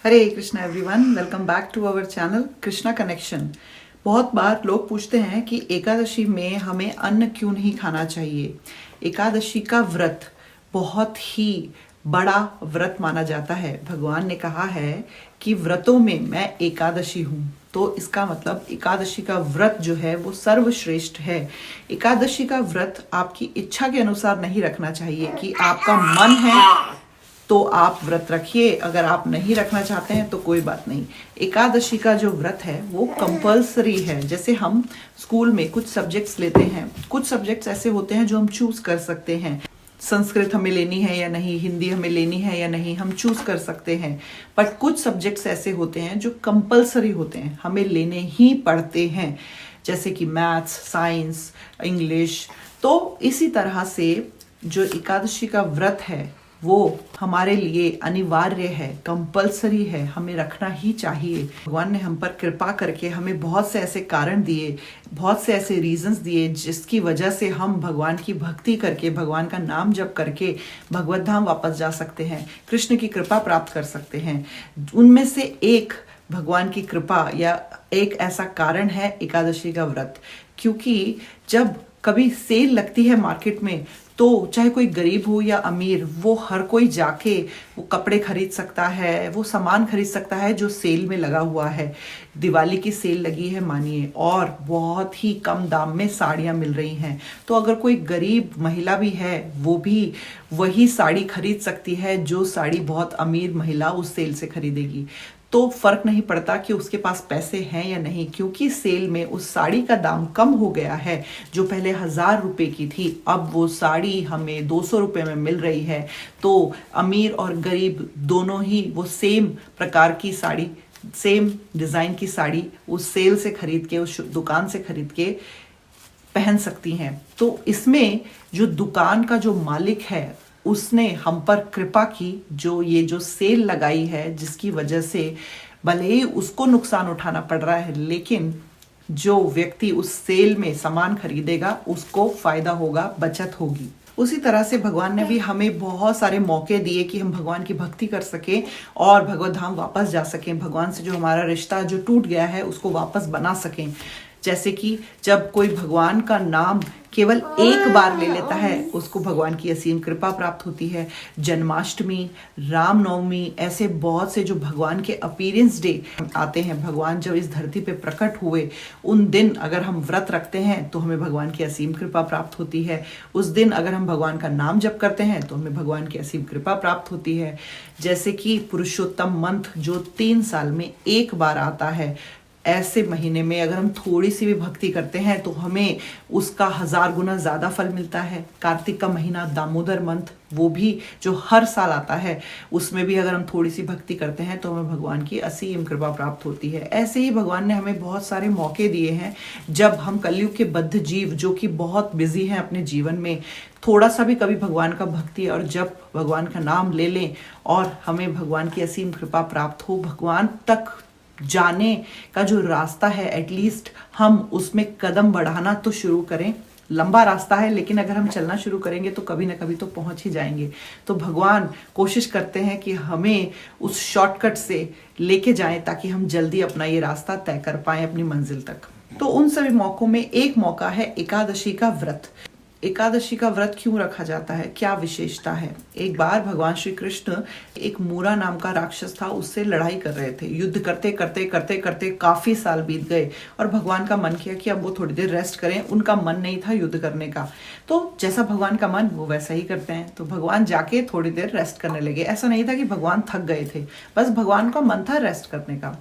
Hare Krishna everyone, welcome back to our channel Krishna connection. बहुत बार लोग पूछते हैं कि एकादशी में हमें अन्न क्यों नहीं खाना चाहिए। एकादशी का व्रत बहुत ही बड़ा व्रत माना जाता है। भगवान ने कहा है कि व्रतों में मैं एकादशी हूँ, तो इसका मतलब एकादशी का व्रत जो है वो सर्वश्रेष्ठ है। एकादशी का व्रत आपकी इच्छा के अनुसार नहीं रखना चाहिए कि आपका मन है तो आप व्रत रखिए, अगर आप नहीं रखना चाहते हैं तो कोई बात नहीं। एकादशी का जो व्रत है वो कंपलसरी है। जैसे हम स्कूल में कुछ सब्जेक्ट्स लेते हैं, कुछ सब्जेक्ट्स ऐसे होते हैं जो हम चूज कर सकते हैं। संस्कृत हमें लेनी है या नहीं, हिंदी हमें लेनी है या नहीं, हम चूज कर सकते हैं। बट कुछ सब्जेक्ट्स ऐसे होते हैं जो कंपलसरी होते हैं, हमें लेने ही पड़ते हैं, जैसे कि मैथ्स, साइंस, इंग्लिश। तो इसी तरह से जो एकादशी का व्रत है वो हमारे लिए अनिवार्य है, कंपलसरी है, हमें रखना ही चाहिए। भगवान ने हम पर कृपा करके हमें बहुत से ऐसे कारण दिए, बहुत से ऐसे रीजंस दिए जिसकी वजह से हम भगवान की भक्ति करके, भगवान का नाम जप करके भगवत धाम वापस जा सकते हैं, कृष्ण की कृपा प्राप्त कर सकते हैं। उनमें से एक भगवान की कृपा या एक ऐसा कारण है एकादशी का व्रत। क्योंकि जब कभी सेल लगती है मार्केट में, तो चाहे कोई गरीब हो या अमीर, वो हर कोई जाके वो कपड़े खरीद सकता है, वो सामान खरीद सकता है जो सेल में लगा हुआ है। दिवाली की सेल लगी है मानिए, और बहुत ही कम दाम में साड़ियाँ मिल रही हैं, तो अगर कोई गरीब महिला भी है वो भी वही साड़ी खरीद सकती है जो साड़ी बहुत अमीर महिला उस सेल से खरीदेगी। तो फर्क नहीं पड़ता कि उसके पास पैसे हैं या नहीं, क्योंकि सेल में उस साड़ी का दाम कम हो गया है। जो पहले 1000 रुपए की थी, अब वो साड़ी हमें 200 रुपए में मिल रही है। तो अमीर और गरीब दोनों ही वो सेम प्रकार की साड़ी, सेम डिजाइन की साड़ी उस सेल से खरीद के, उस दुकान से खरीद के पहन सकती हैं। तो इसमें जो दुकान का जो मालिक है उसने हम पर कृपा की, जो सेल लगाई है, जिसकी वजह से भले ही उसको नुकसान उठाना पड़ रहा है, लेकिन जो व्यक्ति उस सेल में सामान खरीदेगा उसको फायदा होगा, बचत होगी। उसी तरह से भगवान ने भी हमें बहुत सारे मौके दिए कि हम भगवान की भक्ति कर सकें और भगवत धाम वापस जा सकें, भगवान से जो हमारा रिश्ता जो टूट गया है उसको वापस बना सकें। जैसे कि जब कोई भगवान का नाम केवल एक बार ले लेता है उसको भगवान की असीम कृपा प्राप्त होती है। जन्माष्टमी, रामनवमी, ऐसे बहुत से जो भगवान के अपीयरेंस डे आते हैं, भगवान जब इस धरती पे प्रकट हुए उन दिन अगर हम व्रत रखते हैं तो हमें भगवान की असीम कृपा प्राप्त होती है। उस दिन अगर हम भगवान का नाम जप करते हैं तो हमें भगवान की असीम कृपा प्राप्त होती है। जैसे कि पुरुषोत्तम मंथ जो 3 साल में एक बार आता है, ऐसे महीने में अगर हम थोड़ी सी भी भक्ति करते हैं तो हमें उसका 1000 गुना ज्यादा फल मिलता है। कार्तिक का महीना, दामोदर मंथ, वो भी जो हर साल आता है, उसमें भी अगर हम थोड़ी सी भक्ति करते हैं तो हमें भगवान की असीम कृपा प्राप्त होती है। ऐसे ही भगवान ने हमें बहुत सारे मौके दिए हैं। जब हम कलयुग के बद्ध जीव जो कि बहुत बिजी हैं अपने जीवन में, थोड़ा सा भी कभी भगवान का भक्ति और जब भगवान का नाम ले लें और हमें भगवान की असीम कृपा प्राप्त हो, भगवान तक जाने का जो रास्ता है एटलीस्ट हम उसमें कदम बढ़ाना तो शुरू करें। लंबा रास्ता है, लेकिन अगर हम चलना शुरू करेंगे तो कभी ना कभी तो पहुंच ही जाएंगे। तो भगवान कोशिश करते हैं कि हमें उस शॉर्टकट से लेके जाएं ताकि हम जल्दी अपना ये रास्ता तय कर पाएं अपनी मंजिल तक। तो उन सभी मौकों में एक मौका है एकादशी का व्रत। एकादशी का व्रत क्यों रखा जाता है, क्या विशेषता है? एक बार भगवान श्री कृष्ण एक मूरा नाम का राक्षस था, उससे लड़ाई कर रहे थे। युद्ध करते करते करते करते काफी साल बीत गए और भगवान का मन किया कि अब वो थोड़ी देर रेस्ट करें। उनका मन नहीं था युद्ध करने का, तो जैसा भगवान का मन वो वैसा ही करते हैं। तो भगवान जाके थोड़ी देर रेस्ट करने लगे। ऐसा नहीं था कि भगवान थक गए थे, बस भगवान का मन था रेस्ट करने का।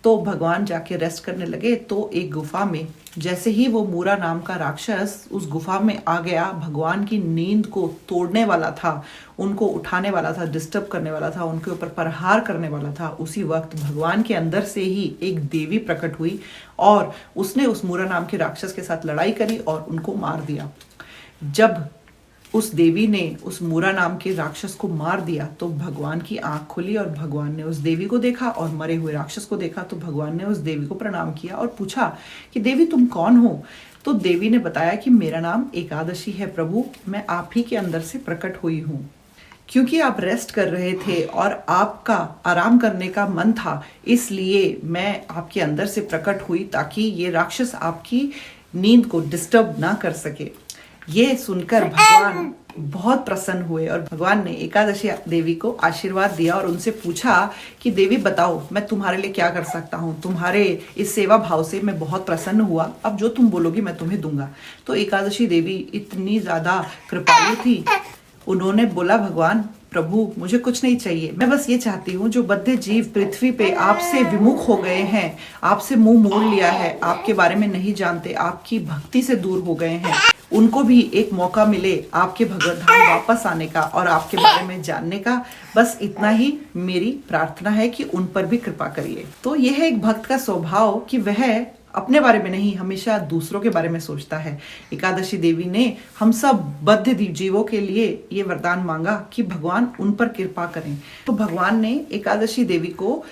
तो भगवान जाके रेस्ट करने लगे तो एक गुफा में जैसे ही वो मूरा नाम का राक्षस उस गुफा में आ गया, भगवान की नींद को तोड़ने वाला था, उनको उठाने वाला था, डिस्टर्ब करने वाला था, उनके ऊपर प्रहार करने वाला था, उसी वक्त भगवान के अंदर से ही एक देवी प्रकट हुई और उसने उस मूरा नाम के राक्षस के साथ लड़ाई करी और उनको मार दिया। जब उस देवी ने उस मूरा नाम के राक्षस को मार दिया तो भगवान की आंख खुली और भगवान ने उस देवी को देखा और मरे हुए राक्षस को देखा। तो भगवान ने उस देवी को प्रणाम किया और पूछा कि देवी तुम कौन हो? तो देवी ने बताया कि मेरा नाम एकादशी है प्रभु, मैं आप ही के अंदर से प्रकट हुई हूँ। क्योंकि आप रेस्ट कर रहे थे और आपका आराम करने का मन था, इसलिए मैं आपके अंदर से प्रकट हुई ताकि ये राक्षस आपकी नींद को डिस्टर्ब ना कर सके। ये सुनकर भगवान बहुत प्रसन्न हुए और भगवान ने एकादशी देवी को आशीर्वाद दिया और उनसे पूछा कि देवी बताओ मैं तुम्हारे लिए क्या कर सकता हूँ। तुम्हारे इस सेवा भाव से मैं बहुत प्रसन्न हुआ, अब जो तुम बोलोगी मैं तुम्हें दूंगा। तो एकादशी देवी इतनी ज्यादा कृपालु थी, उन्होंने बोला भगवान प्रभु मुझे कुछ नहीं चाहिए, मैं बस ये चाहती हूँ जो बद्धे जीव पृथ्वी पे आपसे विमुख हो गए हैं, आपसे मुंह मोड़ लिया है, आपके बारे में नहीं जानते, आपकी भक्ति से दूर हो गए हैं, उनको भी एक मौका मिले आपके भगवत धाम वापस आने का और आपके बारे में जानने का। बस इतना ही मेरी प्रार्थना है कि उन पर भी कृपा करिए। तो यह है एक भक्त का स्वभाव कि वह अपने बारे में नहीं, हमेशा दूसरों के बारे में सोचता है। एकादशी देवी ने हम सब बद्ध जीवों के लिए ये वरदान मांगा कि भगवान उन पर कृपा करें। तो भगवान ने एकादशी देवी को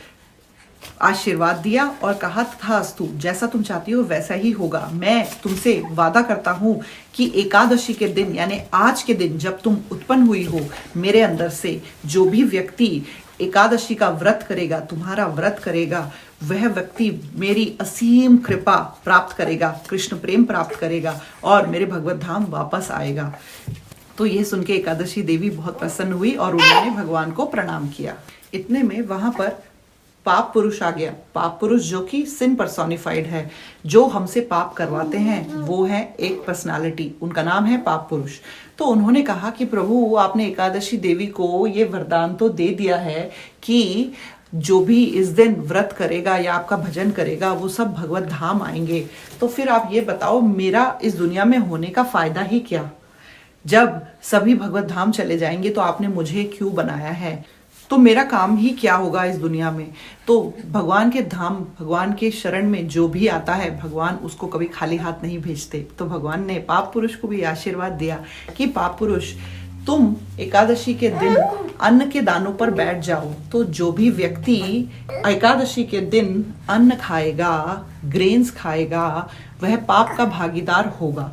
आशीर्वाद दिया और कहा तथास्तु, जैसा तुम चाहती हो वैसा ही होगा। मैं तुमसे वादा करता हूँ कि एकादशी के दिन यानी आज के दिन जब तुम उत्पन्न हुई हो, मेरे अंदर से जो भी व्यक्ति एकादशी का व्रत करेगा, तुम्हारा व्रत करेगा, वह व्यक्ति मेरी असीम कृपा प्राप्त करेगा, कृष्ण प्रेम प्राप्त करेगा और मेरे भगवत धाम वापस आएगा। तो यह सुन के एकादशी देवी बहुत प्रसन्न हुई और उन्होंने भगवान को प्रणाम किया। इतने में वहां पर पाप पुरुष आ गया। पाप पुरुष जो कि सिन पर्सोनिफाइड है, जो हमसे पाप करवाते हैं, वो है एक पर्सनालिटी, उनका नाम है पाप पुरुष। तो उन्होंने कहा कि प्रभु आपने एकादशी देवी को ये वरदान तो दे दिया है कि जो भी इस दिन व्रत करेगा या आपका भजन करेगा वो सब भगवत धाम आएंगे। तो फिर आप ये बताओ मेरा इस दुनिया में होने का फायदा ही क्या? जब सभी भगवत धाम चले जाएंगे तो आपने मुझे क्यों बनाया है? तो मेरा काम ही क्या होगा इस दुनिया में? तो भगवान के धाम, भगवान के शरण में जो भी आता है भगवान उसको कभी खाली हाथ नहीं भेजते। तो भगवान ने पाप पुरुष को भी आशीर्वाद दिया कि पाप पुरुष तुम एकादशी के दिन अन्न के दानों पर बैठ जाओ। तो जो भी व्यक्ति एकादशी के दिन अन्न खाएगा, ग्रेन्स खाएगा, वह पाप का भागीदार होगा,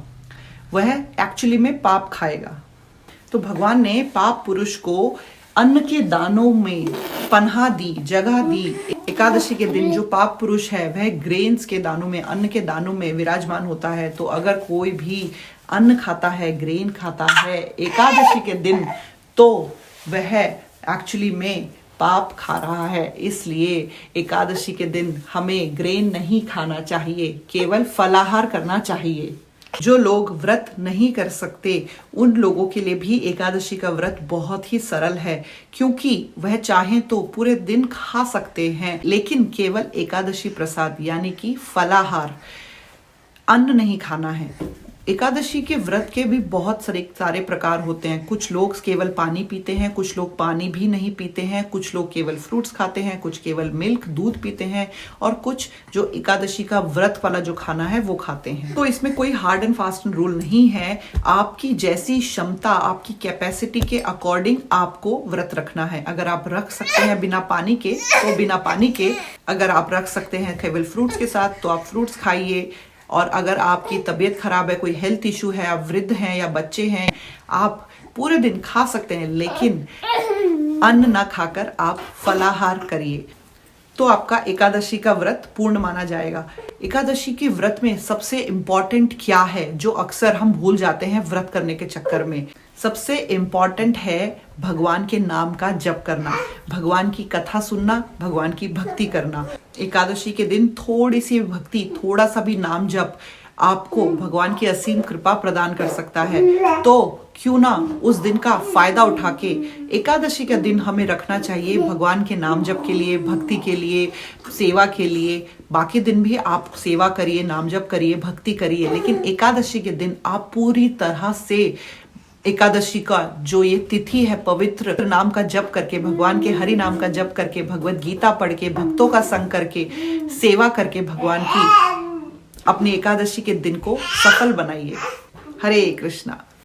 वह एक्चुअली में पाप खाएगा। तो भगवान ने पाप पुरुष को अन्न के दानों में पनाह दी, जगह दी। एकादशी के दिन जो पाप पुरुष है वह ग्रेन्स के दानों में, अन्न के दानों में विराजमान होता है। तो अगर कोई भी अन्न खाता है, ग्रेन खाता है एकादशी के दिन, तो वह एक्चुअली में पाप खा रहा है। इसलिए एकादशी के दिन हमें ग्रेन नहीं खाना चाहिए, केवल फलाहार करना चाहिए। जो लोग व्रत नहीं कर सकते उन लोगों के लिए भी एकादशी का व्रत बहुत ही सरल है, क्योंकि वह चाहें तो पूरे दिन खा सकते हैं, लेकिन केवल एकादशी प्रसाद यानी कि फलाहार, अन्न नहीं खाना है। एकादशी के व्रत के भी बहुत सारे प्रकार होते हैं। कुछ लोग केवल पानी पीते हैं, कुछ लोग पानी भी नहीं पीते हैं, कुछ लोग केवल फ्रूट्स खाते हैं, कुछ केवल मिल्क दूध पीते हैं और कुछ जो एकादशी का व्रत वाला जो खाना है वो खाते हैं। तो इसमें कोई हार्ड एंड फास्ट रूल नहीं है। आपकी जैसी क्षमता, आपकी कैपेसिटी के अकॉर्डिंग आपको व्रत रखना है। अगर आप रख सकते हैं बिना पानी के तो बिना पानी के, अगर आप रख सकते हैं केवल फ्रूट्स के साथ तो आप फ्रूट्स खाइए। और अगर आपकी तबीयत खराब है, कोई हेल्थ इशू है, आप वृद्ध हैं या बच्चे हैं, आप पूरे दिन खा सकते हैं, लेकिन अन्न ना खाकर आप फलाहार करिए, तो आपका एकादशी का व्रत पूर्ण माना जाएगा। एकादशी के व्रत में सबसे इम्पोर्टेंट क्या है जो अक्सर हम भूल जाते हैं व्रत करने के चक्कर में? सबसे इम्पोर्टेंट है भगवान के नाम का जप करना, भगवान की कथा सुनना, भगवान की भक्ति करना। एकादशी के दिन थोड़ी सी भक्ति, थोड़ा सा भी नाम जप आपको भगवान की असीम कृपा प्रदान कर सकता है। तो क्यों ना उस दिन का फायदा उठा के एकादशी का दिन हमें रखना चाहिए भगवान के नाम जप के लिए, भक्ति के लिए, सेवा के लिए। बाकी दिन भी आप सेवा करिए, नाम जप करिए, भक्ति करिए, लेकिन एकादशी के दिन आप पूरी तरह से एकादशी का जो ये तिथि है पवित्र नाम का जप करके, भगवान के हरि नाम का जप करके, भगवत गीता पढ़ के, भक्तों का संग करके, सेवा करके भगवान की अपनी एकादशी के दिन को सफल बनाइए। हरे कृष्णा।